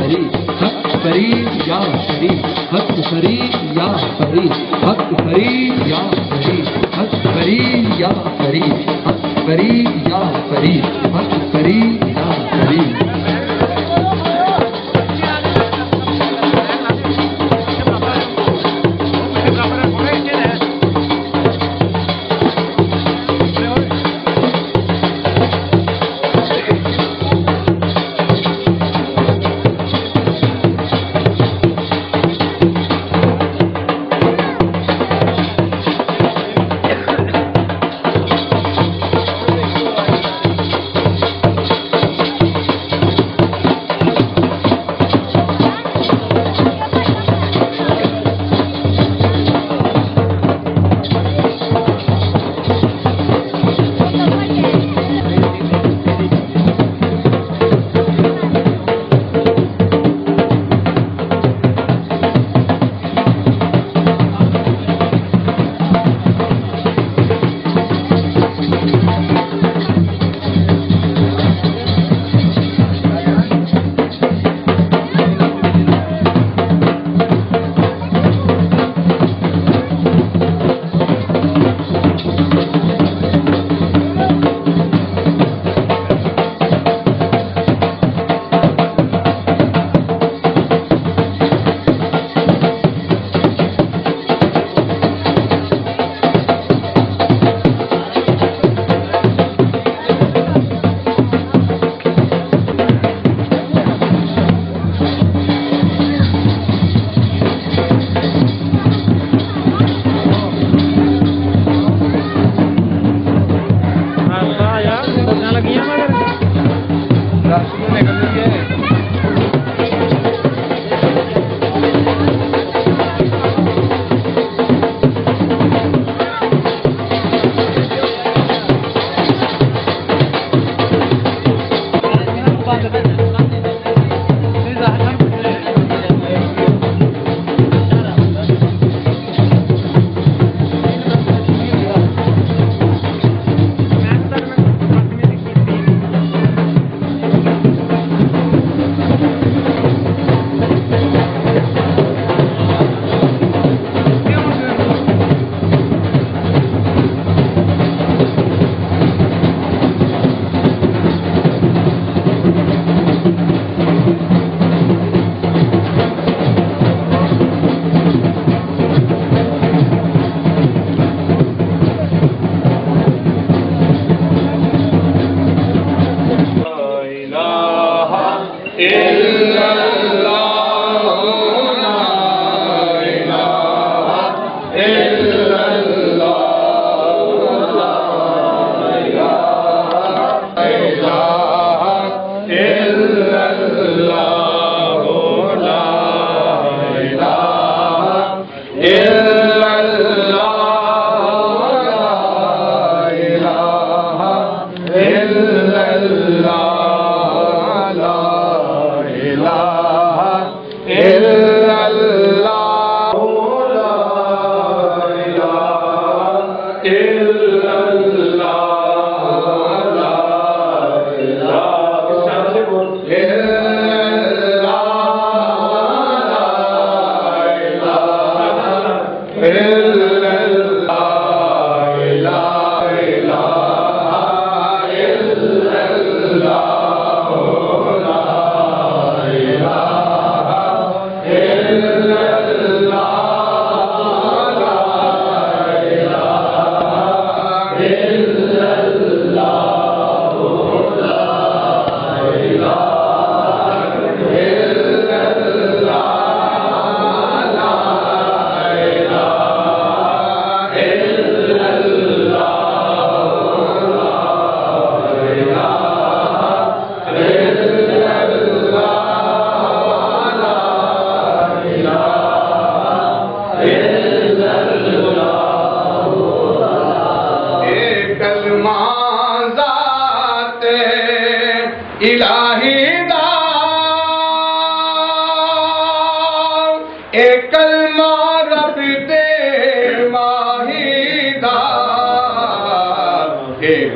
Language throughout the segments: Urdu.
فرید حق فرید یا فرید حق فرید یا فرید حق فرید یا فرید حق فرید یا فرید حق فرید یا فرید حق فرید یا فرید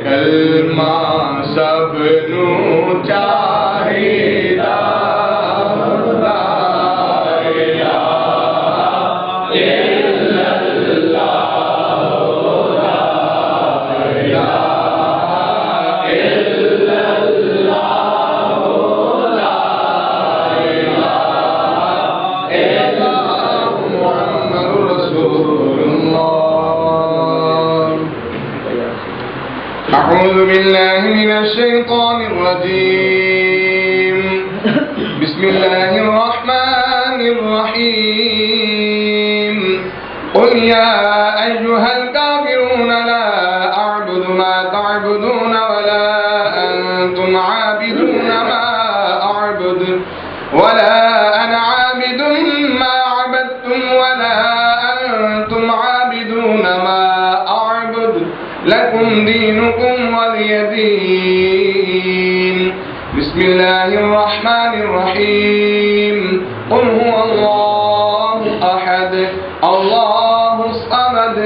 کلمہ سب نو چاہیدا أعوذ بالله من الشيطان الرجيم. بسم الله الرحمن الرحيم. قل يا أيها الكافرون لا أعبد ما تعبدون ولا أنتم عابدون ما أعبد ولا أنا عابد ما عبدتم ولا أنتم عابدون ما أعبد لكم دينكم ولي دين. بسم الله الرحمن الرحيم. قل هو الله أحد الله الصمد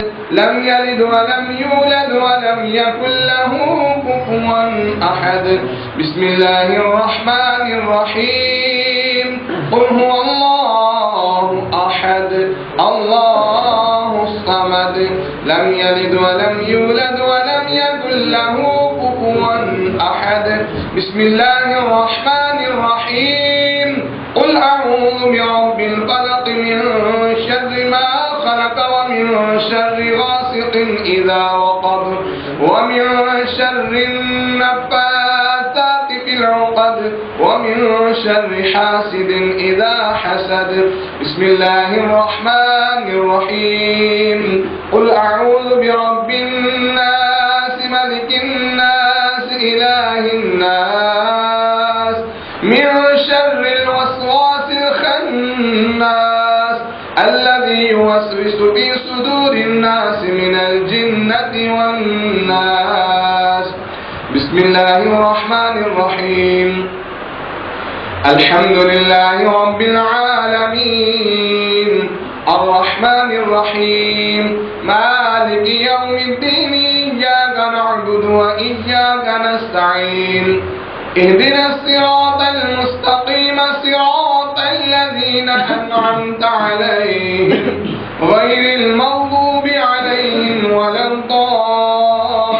لم يلد ولم يولد ولم يكن له كفوا أحد. بسم الله الرحمن الرحيم. قل هو الله أحد الله الصمد لم يلد ولم يولد ولم يكن له كفوا أحد. بسم الله الرحمن الرحيم. قل أعوذ برب الفلق من شر ما خلق ومن شر غاسق إذا وقب ومن شر النفاثات في العقد ومن شر حاسد إذا حسد. بسم الله الرحمن الرحيم. قل أعوذ برب الناس ملك الناس إله الناس من شر الوسواس الخناس الذي يوسوس في صدور الناس من الجنة والناس. بسم الله الرحمن الرحيم. الحمد لله رب العالمين الرحمن الرحيم مالك يوم الدين إياك نعبد وإياك نستعين. اهدنا الصراط المستقيم صراط الذين أنعمت عليهم غير المغضوب عليهم ولا الضالين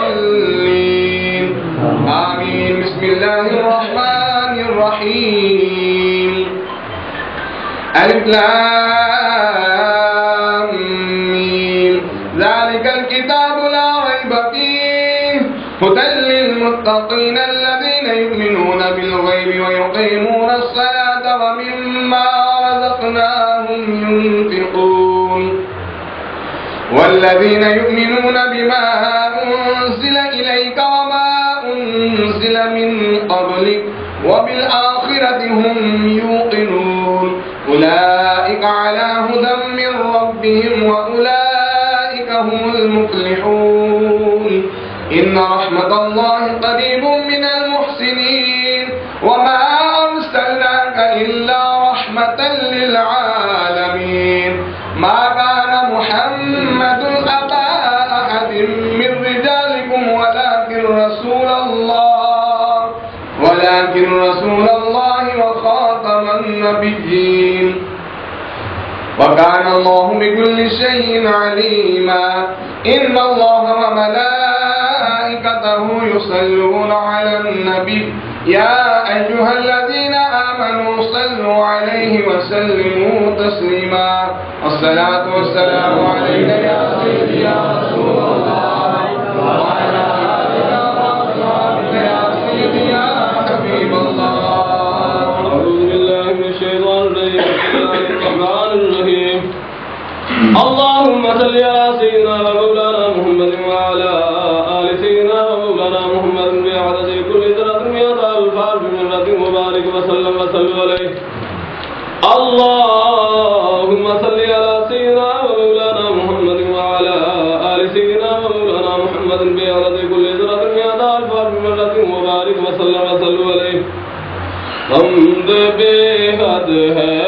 آمين. بسم الله الرحمن الرحيم. ألف لام ميم ذلك الكتاب لا ريب فيه هدى للمتقين الذين يؤمنون بالغيب ويقيمون الصلاة ومما رزقناهم ينفقون والذين يؤمنون بما أنزل إليك وما أنزل من قبلك وبالآخرة هم يوقنون أولئك على هدى من ربهم وأولئك هم المفلحون. إن رحمة الله قريب من المحسنين وما أرسلناك إلا رحمة للعالمين. ما كان محمد أبا أحد من رجالكم ولكن رسول الله وخاتم النبيين وكان الله بكل شيء عليما. إن الله وملائكته يصلون على النبي يا أيها الذين آمنوا صلوا عليه وسلموا تسليما. الصلاة والسلام عليك يا سيدي يا رسول الله وعلى آلك وأصحابك يا سيدي يا حبيب الله. أعوذ بالله من الشيطان الرجيم. بسم الله الرحمن الرحيم. اللهم صل على سيدنا ومولانا محمد وعلى آل سيدنا ومولانا محمد بعدد كل ذرة مئة ألف ألف مرة وبارك وسلم عليه. اللهم صل على سيدنا ومولانا محمد وعلى آل سيدنا ومولانا محمد بعدد كل ذرة مئة ألف ألف مرة وبارك وسلم عليه. حمد بےحد ہے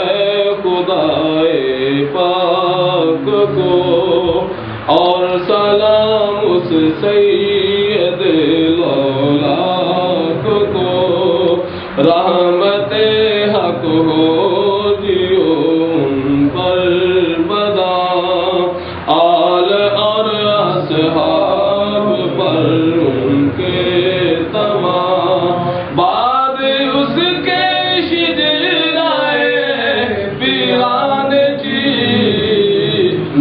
خدائے پاک کو اور سلام اس سید لولاک کو. رحمت حق ہو جیو ان پر بدا آل اور اصحاب پر ان کے تمام. بعد اس کے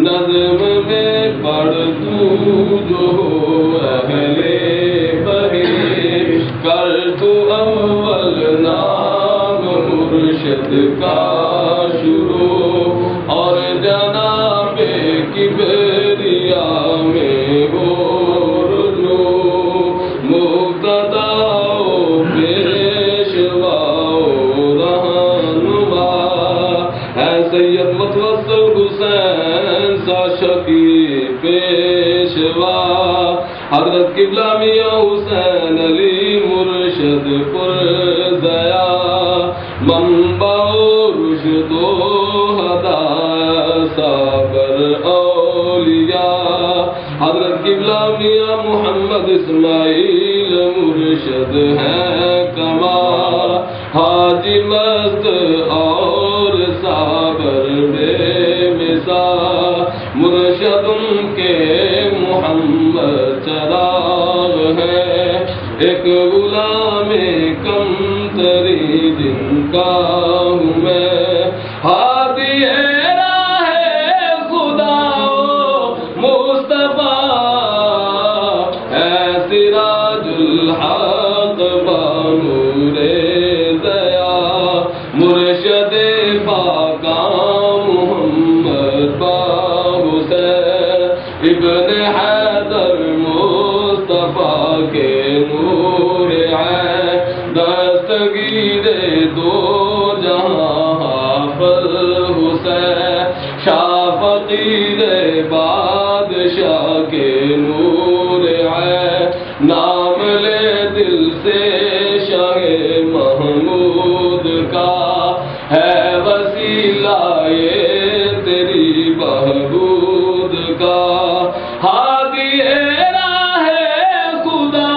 نظم میں پڑھ تو جو اہل بہے کا شروع اور جناب کبریا میں ہو رجوع مقتدا و پیشوا و رہنما ہے سید متوسل حسین سا شکی پیشوا حضرت قبلہ میاں حسین علی مرشد پر ضیا منبع رشد و ہدایت صابر اولیاء حضرت قبلہ میاں محمد اسماعیل مرشد ہیں کمال حاجی مست اور صابر بے مثال مرشد ان کے محمد چراغ ہے ایک غلام کم تری جن کا ہوں میں ہادی راہ خدا و مصطفیٰ ہے سراج الحق بانور ضیا مرشد پاکاں محمد با حسین ابن حیدر مصطفیٰ کے نور ہے دستگیر دو جہاں حافظ حسین شاہ فقیر بادشاہ کے نور ہے نام لے دل سے شاہ محمود کا ہے وسیلہ یہ تیری بہبود کا ہادی راہ خدا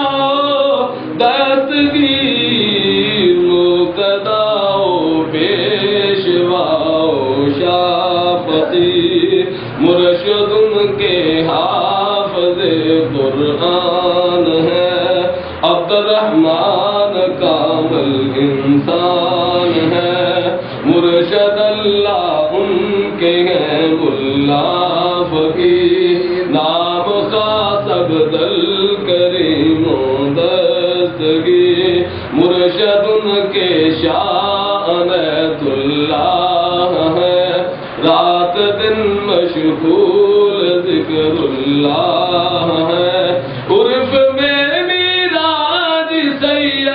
دستگیر مقتدا و پیشوا و شافعی مرشد ان کے حافظ قرآن ہے عبد الرحمن کامل انسان ہے مرشد اللہ ان کے ہیں ملا فقیر نام خاص عبدال کریم و دستگیر مرشد ان کے شاہ عنایت اللہ ہے رات دن مشغول ذکر اللہ ہے عرف میں میراج سید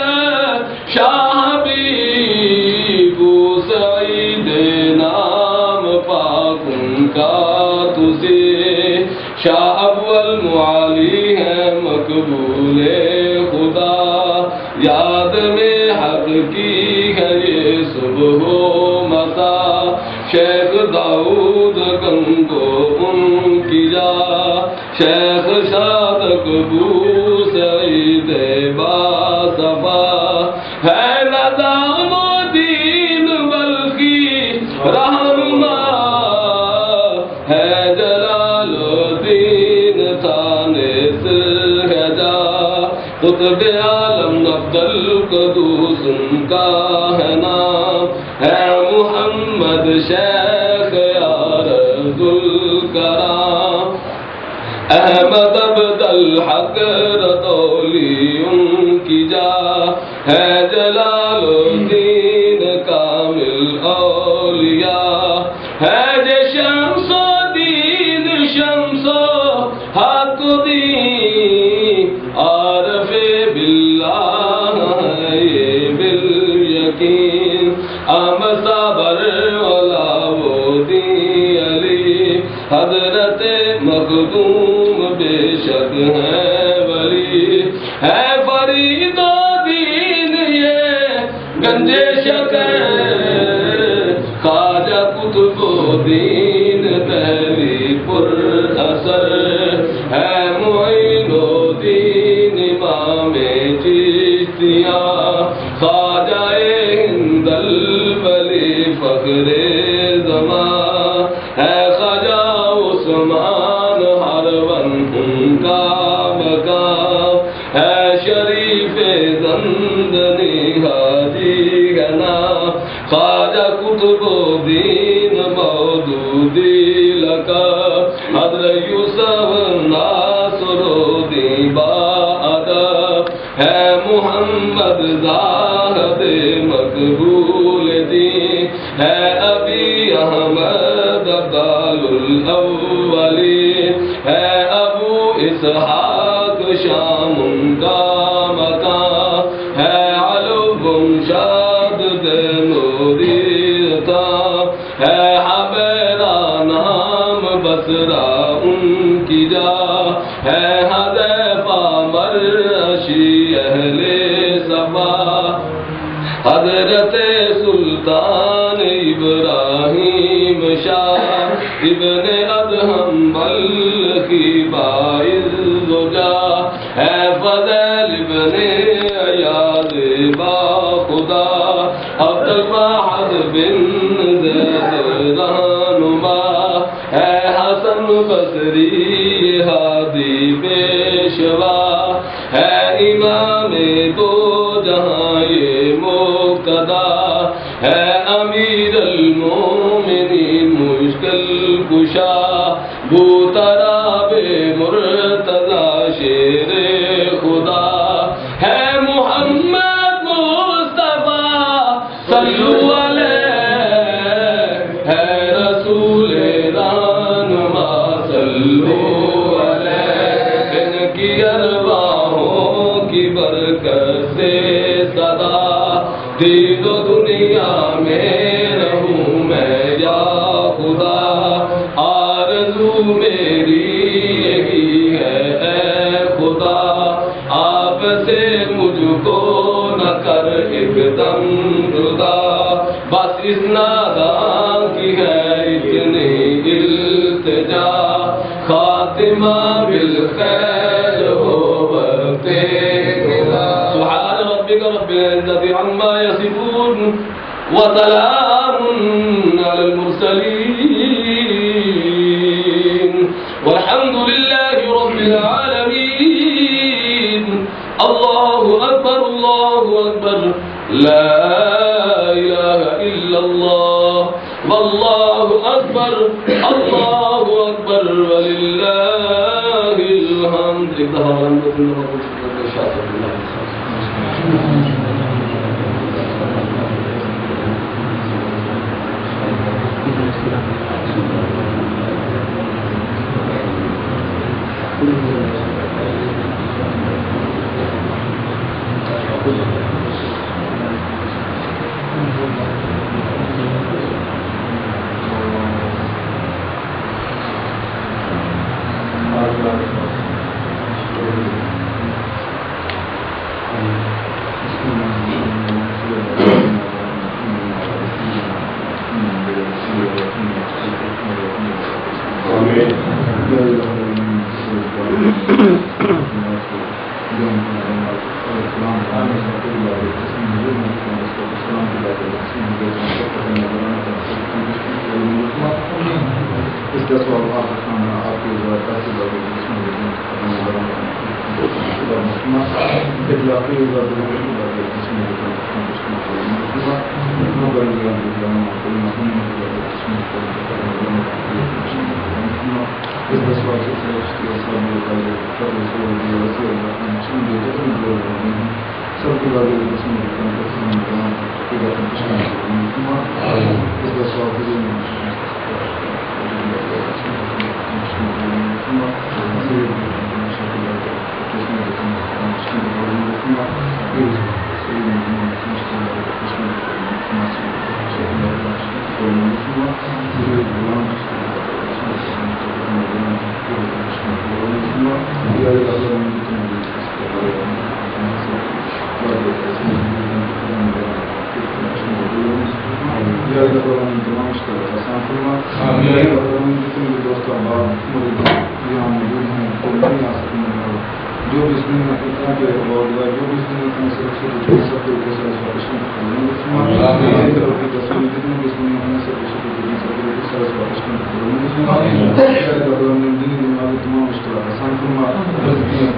شاہ حبیب سعید نام پاک ان کا تسی شاہ اول معالی ہے مقبول خدا یاد میں حق کی ہے یہ صبح و مسا شیخ داؤد گنگو ان کی جا شیخ شادق بو سعید باصفا ہے نظام دین بلخی رہنما ہے جلال الدین تھانے سرجا قطب عالم عبد القدوس ان کا ہے نام ہے محمد شیخ عارض الکرام احمد عبد الحق رتولی ان کی جا ہے جلال الدین کامل اولیاء ہے جو شمس و دین شمس و حق دین عارف باللہ ہے یہ بالیقین ام صابر والا وہ دی علی حضرت مخدوم بے شک ہے ولی ہے فرید و دین یہ گنجے شک خواجہ قطب و دین دہلی پر اثر ہے معین و دین امام چشتیہ خواجہ ہند الولی فخر زمان ہے خواجہ عثمان ہرون ان کا مقام ہے شریف زندنی حاجی گنا خواجہ قطب الدین مودودی لکا حضرت یوسف ناصر الدین ادب ہے محمد زاہد مقبول دین ہے ابی احمد ابدال الاولین، ہے ابو اسحاق شام کا مکان، ہے علوم شاد دموریتا، ہے حبیرہ نام بصرہ ان کی جا، ہے حذیفہ مرعشی اہل صفا، حضرت سلطان ابراہیم شاہ ابن ادہم بلخی باعث زجا، ہے فضل ابن ایاز با خدا، عبد الواحد بن زید رہنما، ہے حسن بصری ہادی پیشوا، ہے امام دو جہاں یہ مقتدا، ہے امیر المومنین مشکل کشا، بو تراب مرتضی شیر خدا، ہے محمد مصطفیٰ صلو علیہ، ہے رسول رہنما صلو علیہ، ان کی ارواحوں کی برکت سے صدا، دین و دنیا میں رہوں میں یا خدا، آرزو میری یہی ہے اے خدا، آپ سے مجھ کو نہ کر ایک دم جدا، بس اس ناداں کی ہے اتنی التجا، خاتمہ بالخیر ہو وقت خدا، سبحان ربک رب العزة عما يصفون وسلام على المرسلين والحمد لله رب العالمين. الله أكبر الله أكبر لا إله إلا الله والله أكبر الله أكبر ولله الحمد.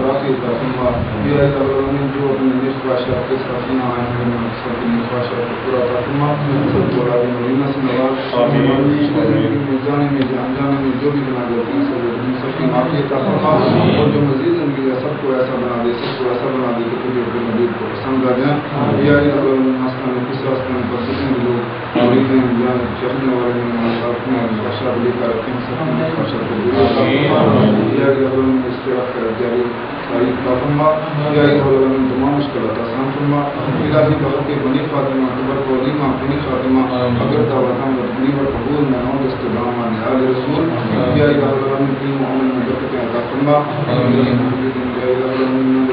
تراخی عطا فرما یا الہ العالمین جو اپنے نیک خواہشات کے ساتھ یہاں آئے ہیں سب کی نیک خواہشات کو پورا عطا فرما سب کو اولاد مدینہ سے نواز جانے میں جانے میں جو بھی بنا دیتے ہیں سب کی معافی عطا فرما اور جو مزید زندگی ہے سب کو ایسا بنا دے سب کو ایسا بنا دے کہ تجھے اپنے نبی کو پسند آ جائیں یا الہ العالمین آستانے کس آستانے پر جتنے بھی لوگ مرید ہیں جان چڑھنے والے ہیں اپنے خواہشات لے کر رکھیں سب کی خواہشات کو پورا عطا فرما یا الہ العالمین استراحت کر جاری ساری عطا فرما یا الہ العالمین تمام مشکلات آسان فرما الہی بہت کے بنی فاطمہ قبر کو علیمہ بنی فاطمہ اگر دعوتاں بنی و قبول میں نو استدامہ نعال رسول یا الہ العالمین کی محمد میں برکتیں عطا فرما یا الہ العالمین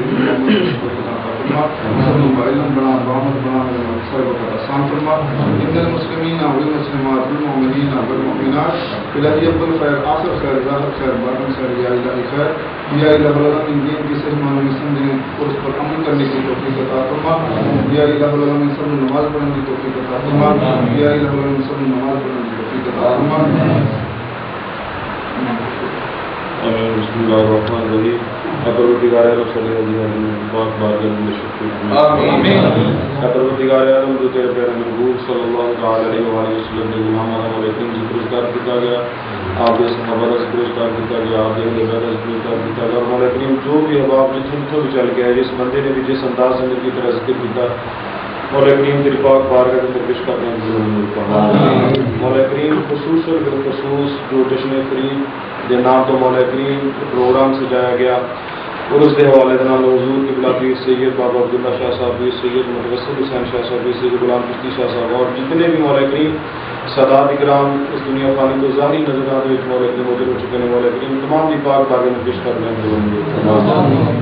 علم بنا بامد بنا سر وقت آسان فرما ان المسلمین والمسلمات والمؤمنین والمؤمنات الہی ابل خیر آخر خیر ظاہر خیر باطن خیر یا الہی خیر یا الہ العالمین دین کی صحیح معنی میں سمجھنے اور اس پر عمل کرنے کی توفیق عطا فرما یا الہ العالمین سب نماز پڑھنے کی توفیق عطا فرما یا الہ العالمین سب نماز پڑھنے کی توفیق عطا فرما بسم اللہ الرحمن الرحیم پروردگار عالم صلی اللہ علیہ وسلم پاک بارگاہ میں شکر آمین پروردگار عالم جو تیرے پیارے محبوب صلی اللہ علیہ وآلہ وسلم نے غلام علیکم ذکر اذکار کیا گیا آپ کے صحابہ کا ذکر اذکار کیا گیا آپ کے علیہ کا ذکر اذکار کیا گیا اور مولا کریم جو بھی احباب جتھے بھی چل گیا جس بندے نے بھی جس انداز سے کی طرح ذکر کیا مولا کریم تیری پاک بارگاہ میں پیش کرنے کی ضرورت پڑا مولا کریم خصوصاً بالخصوص جو جشن فرید کے نام تو مولا کریم پروگرام سجایا گیا اور اس کے حوالے کے نام حضور کی بلاتی سید بابا عبداللہ شاہ صاحب سید متوسل حسین شاہ صاحب سید غلام چشتی شاہ صاحب اور جتنے بھی مولا کریم سادات اکرام اس دنیا فانی کو ظاہری نظرات میں مولا کریم موجود ہو چکے ہیں مولا کریم تمام کی پاک بارگاہ میں پیش کرنے کی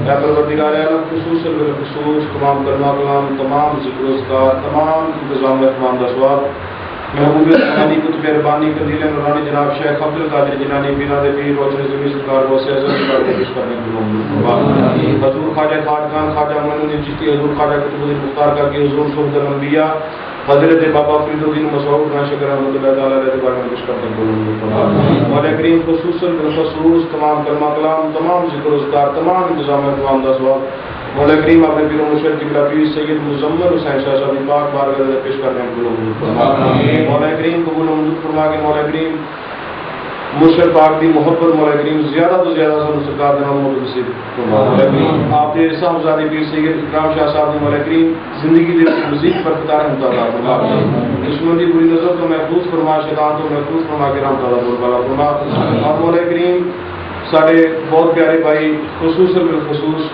اے پروردگار عالم خصوصاً بالخصوص تمام کلمہ کلام تمام ذکر و اذکار تمام انتظام اہتمام کا ثواب محبوب رحمانی کتب ربانی قندیل نورانی جناب شیخ عبد القادر جیلانی پیرا دے پیر روشن زمین سرکار کو سے اعظم کر کے پیش کرنے کی حضور خواجہ خاجگان خواجہ معین چشتی حضور خواجہ قطب الدین مختار کر کے حضور صحبت الانبیاء حضرت بابا فرید الدین مسعود خان شکر رحمۃ اللہ تعالی علیہ کے بارے میں پیش کرنے کی مولا کریم خصوصاً بالخصوص تمام کلمہ کلام تمام ذکر و اذکار تمام انتظام اہتمام کا ثواب مولا کریم اپنے پیر و مرشد کی پیر سید مزمل حسین شاہ صاحب پاک بارگاہ میں پیش کرنے کی مولا کریم قبول و منظور فرما کے مولا کریم مرشد پاک کی محبت مولا کریم زیادہ تو زیادہ سن سرکار دینا محبت نصیب مولا کریم آپ کے صاحبزادے پیر سید اکرام شاہ صاحب نے مولا کریم زندگی دے مزید برکت رحمت عطا فرما دشمن کی بری نظر تو محفوظ فرما شیطان تو محفوظ فرما کے رحمت عطا فرما اور مولا کریم سارے بہت پیارے بھائی خصوصاً بالخصوص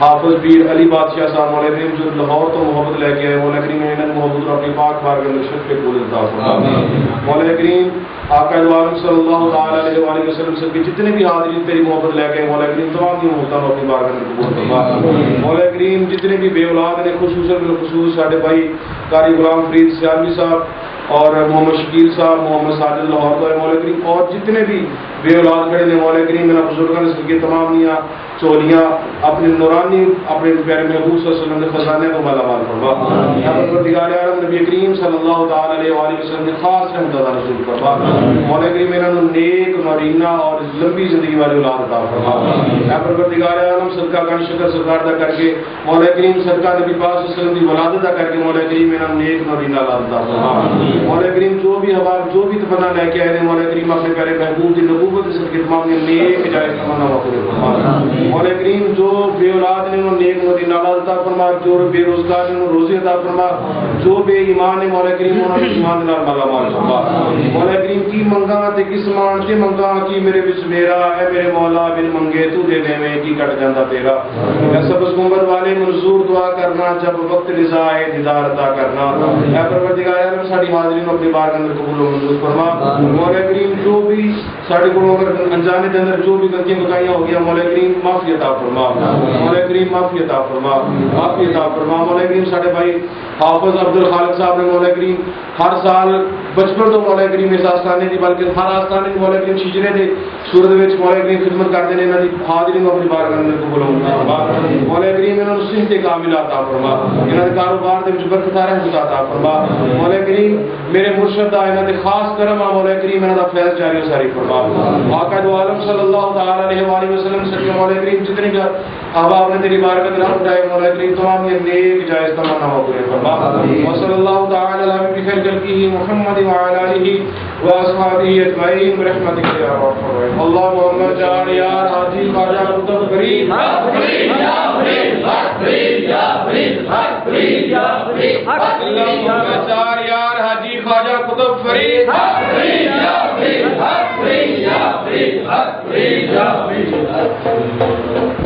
حافظ پیر علی بادشاہ صاحب مولا کریم جو لاہور تو محبت لے کے آئے مولا کریم انہوں نے محبت اپنی پاک بارگاہ میں شرف قبول عطا فرما مولا کریم آقا عالم صلی اللہ تعالی علیہ وآلہ وسلم سے جتنے بھی حاضرین تیری محبت لے کے مولا کریم تمام کی محبتوں کو اپنی بارگاہ میں قبول فرما مولا کریم جتنے بھی بے اولاد نے خصوصاً بالخصوص سارے بھائی قاری غلام فرید سیالوی صاحب اور محمد شکیل صاحب محمد ساجد لاہور کا مولا کریم اور جتنے بھی بے اولاد کھڑے نے مولا کریم میرا بزرگوں نے سب کے تمام نیاں چولیاں اپنے نورانی اپنے پیارے محبوب صلی اللہ علیہ وسلم کے خزانے کو مالا مال فرما یا پروردگار عالم نبی کریم صلی اللہ تعالی علیہ وآلہ وسلم کے خاص رحمت عطا نصیب فرما مولا کریم انہوں نے نیک نورینہ اور لمبی زندگی والی اولاد عطا فرما یا پروردگار عالم صدقہ کا شکر سرکار ادا کر کے مولا کریم صدقہ نبی پاک صلی اللہ علیہ وسلم کی ولادت ادا کر کے مولا کریم انہوں نے نیک نورینہ اولاد عطا فرما مولا کریم جو بھی حوال جو بھی تمنا لے کے آئے مولا کریم اپنے پیارے محبوب کی نبوت سے تمام نے نیک جائز تمنا پورے فرما مولا کریم جو بے اولاد نے انہوں نیک مدینہ اولاد عطا فرما جو بے روزگار نے انہوں روزی عطا فرما جو بے ایمان نے مولا کریم انہوں نے ایمان نال مالا مال فرما مولا کریم کی منگا تے کس مان تے منگا کی میرے وچ میرا اے میرے مولا بن منگے تو دے دے میں کی کٹ جاندا تیرا اے سبز گنبد والے منظور دعا کرنا جب وقت رضا ہے دیدار عطا کرنا اے پروردگار عالم ساری حاضرین اپنی بارگاہ میں قبول و منظور فرما مولا کریم جو بھی ساڈے کولوں انجانے دے اندر جو بھی غلطیاں کوتاہیاں ہو گیا مولا کریم معافی عطا فرما مولا کریم معافی عطا فرما معافی عطا فرما مولا کریم ساڈے بھائی حافظ عبد الخالق صاحب نے مولا کریم ہر سال بچپن تو مولا کریم اس آستانے دی بلکہ ہر آستانے دی مولا کریم شجرے دے صورت وچ مولا کریم خدمت کرتے ہیں انہاں دی حاضری نو اپنی بارگاہ میں قبول فرما مولا کریم انہاں نوں صحت کاملہ عطا فرما انہاں دے کاروبار دے وچ برکت رحمت عطا فرما مولا کریم میرے مرشد دا انہاں دے خاص کرم مولا کریم انہاں دا فیض جاری و ساری فرما آقا دو عالم صلی اللہ تعالی علیہ وآلہ وسلم سے مولا کریم جتنے بھی احباب نے تیری بارگاہ میں رحمت اٹھائے مولا کریم تمام یہ نیک جائز تمنا پورے فرما وصلی اللہ تعالی علی بخیر خلقہ محمد وعلی آلہ واصحابہ اجمعین برحمتک یا ارحم الراحمین اللهم اجعل یا حاجی خواجہ قطب فرید یا فرید یا فرید یا فرید یا فرید اللهم اجعل یا حاجی خواجہ قطب فرید یا فرید یا فرید یا فرید یا فرید یا فرید